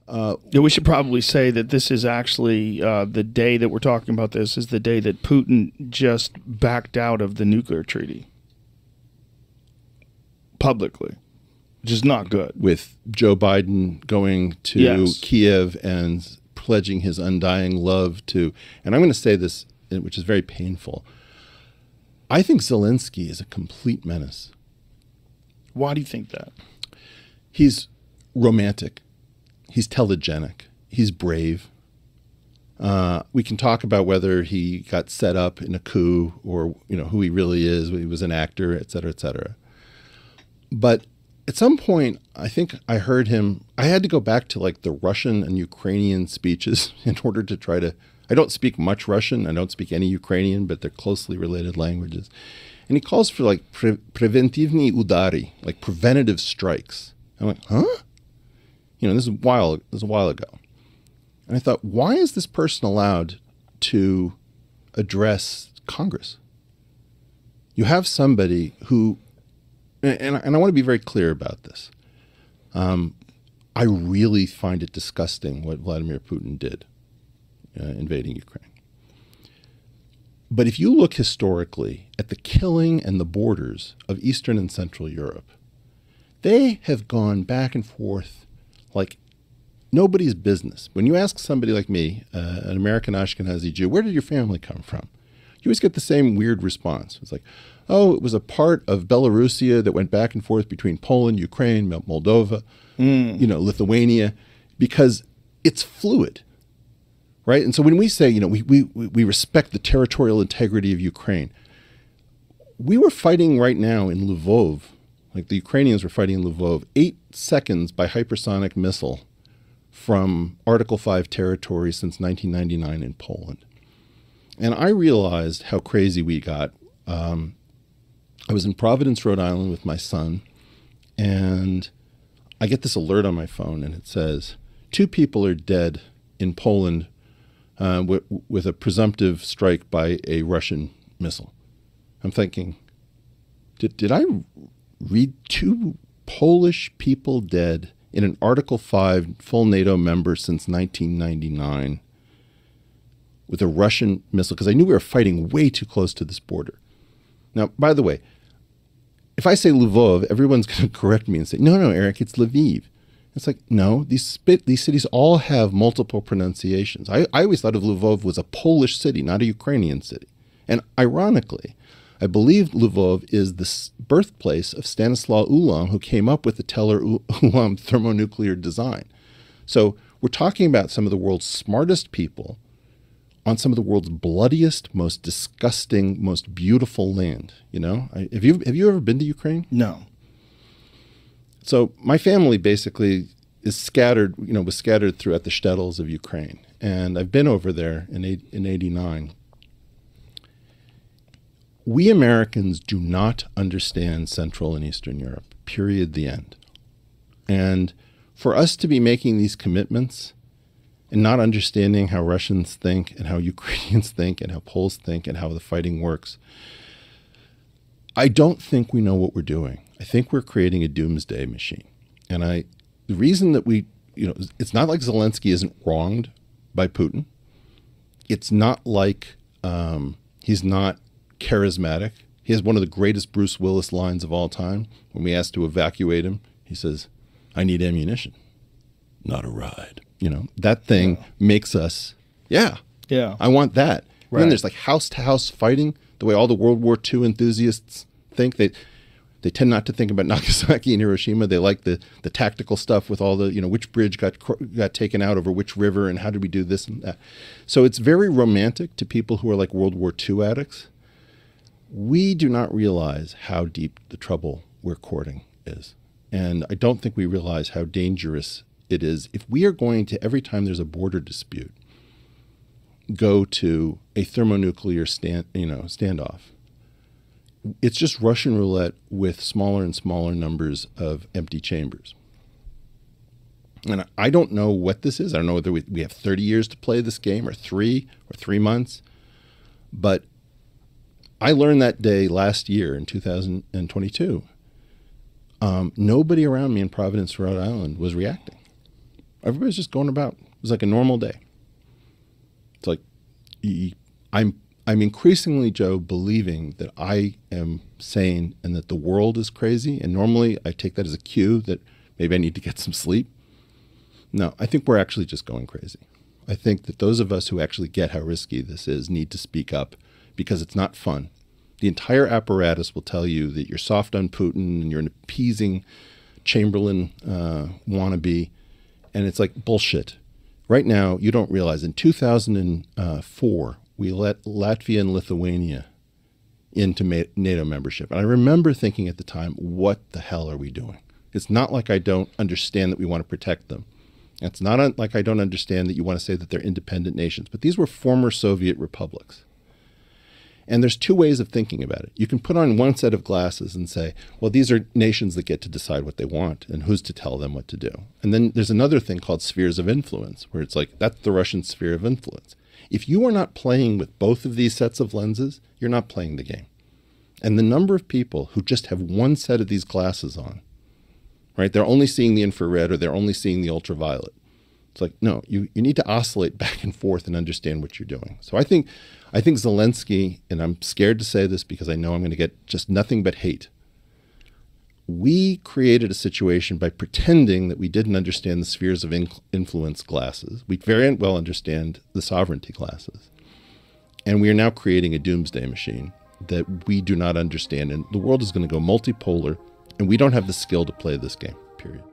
Yeah, we should probably say that this is actually the day that we're talking about this is the day that Putin just backed out of the nuclear treaty publicly, which is not good. With Joe Biden going to Kiev and pledging his undying love to, and I'm going to say this, which is very painful. I think Zelensky is a complete menace. Why do you think that? He's romantic. He's telegenic. He's brave. We can talk about whether he got set up in a coup or who he really is. He was an actor, et cetera, et cetera. But at some point, I think I heard him. I had to go back to like the Russian and Ukrainian speeches in order to try to. I don't speak much Russian. I don't speak any Ukrainian, but they're closely related languages. And he calls for like preventivny udari, like preventative strikes. I'm like, huh? This is a while ago. And I thought, why is this person allowed to address Congress? You have somebody who, and I want to be very clear about this. I really find it disgusting what Vladimir Putin did, invading Ukraine. But if you look historically at the killing and the borders of Eastern and Central Europe, they have gone back and forth like nobody's business. When you ask somebody like me, an American Ashkenazi Jew, where did your family come from? You always get the same weird response. It's like, oh, it was a part of Belarusia that went back and forth between Poland, Ukraine, Moldova, Lithuania, because it's fluid, right? And so when we say, we respect the territorial integrity of Ukraine, we were fighting right now in Lvov, like the Ukrainians were fighting in Lvov, 8 seconds by hypersonic missile from Article 5 territory since 1999 in Poland. And I realized how crazy we got. I was in Providence, Rhode Island with my son, and I get this alert on my phone, and it says, 2 people are dead in Poland with a presumptive strike by a Russian missile. I'm thinking, did I read 2 Polish people dead in an Article 5 full NATO member since 1999 with a Russian missile? Because I knew we were fighting way too close to this border. Now, by the way, if I say Lvov, everyone's going to correct me and say, no, Erik, it's Lviv. It's like, no, these cities all have multiple pronunciations. I always thought of Lvov was a Polish city, not a Ukrainian city. And ironically, I believe Lvov is the birthplace of Stanislaw Ulam, who came up with the Teller-Ulam thermonuclear design. So we're talking about some of the world's smartest people on some of the world's bloodiest, most disgusting, most beautiful land. Have you ever been to Ukraine? No. So my family basically is scattered, was scattered throughout the shtetls of Ukraine. And I've been over there in 89. We Americans do not understand Central and Eastern Europe, period, the end. And for us to be making these commitments and not understanding how Russians think and how Ukrainians think and how Poles think and how the fighting works, I don't think we know what we're doing. I think we're creating a doomsday machine. And the reason that it's not like Zelensky isn't wronged by Putin. It's not like he's not charismatic. He has one of the greatest Bruce Willis lines of all time. When we asked to evacuate him, he says, I need ammunition, not a ride. That thing makes us, I want that. Right. And then there's like house-to-house fighting, the way all the World War II enthusiasts think. They tend not to think about Nagasaki and Hiroshima. They like the tactical stuff with all the, which bridge got taken out over which river and how did we do this and that. So it's very romantic to people who are like World War II addicts. We do not realize how deep the trouble we're courting is. And I don't think we realize how dangerous it is if we are going to, every time there's a border dispute, go to a thermonuclear standoff. It's just Russian roulette with smaller and smaller numbers of empty chambers. And I don't know what this is. I don't know whether we have 30 years to play this game or 3 months. But I learned that day last year in 2022. Nobody around me in Providence, Rhode Island was reacting. Everybody's just going about. It was like a normal day. It's like I'm increasingly, Joe, believing that I am sane and that the world is crazy. And normally I take that as a cue that maybe I need to get some sleep. No, I think we're actually just going crazy. I think that those of us who actually get how risky this is need to speak up because it's not fun. The entire apparatus will tell you that you're soft on Putin and you're an appeasing Chamberlain wannabe. And it's like bullshit. Right now, you don't realize in 2004, we let Latvia and Lithuania into NATO membership. And I remember thinking at the time, what the hell are we doing? It's not like I don't understand that we want to protect them. It's not like I don't understand that you want to say that they're independent nations. But these were former Soviet republics. And there's two ways of thinking about it. You can put on one set of glasses and say, well, these are nations that get to decide what they want, and who's to tell them what to do. And then there's another thing called spheres of influence, where it's like, that's the Russian sphere of influence. If you are not playing with both of these sets of lenses, you're not playing the game. And the number of people who just have one set of these glasses on, right? They're only seeing the infrared or they're only seeing the ultraviolet. It's like, no, you need to oscillate back and forth and understand what you're doing. So I think Zelensky, and I'm scared to say this because I know I'm going to get just nothing but hate. We created a situation by pretending that we didn't understand the spheres of influence glasses. We very well understand the sovereignty glasses. And we are now creating a doomsday machine that we do not understand. And the world is going to go multipolar, and we don't have the skill to play this game, period.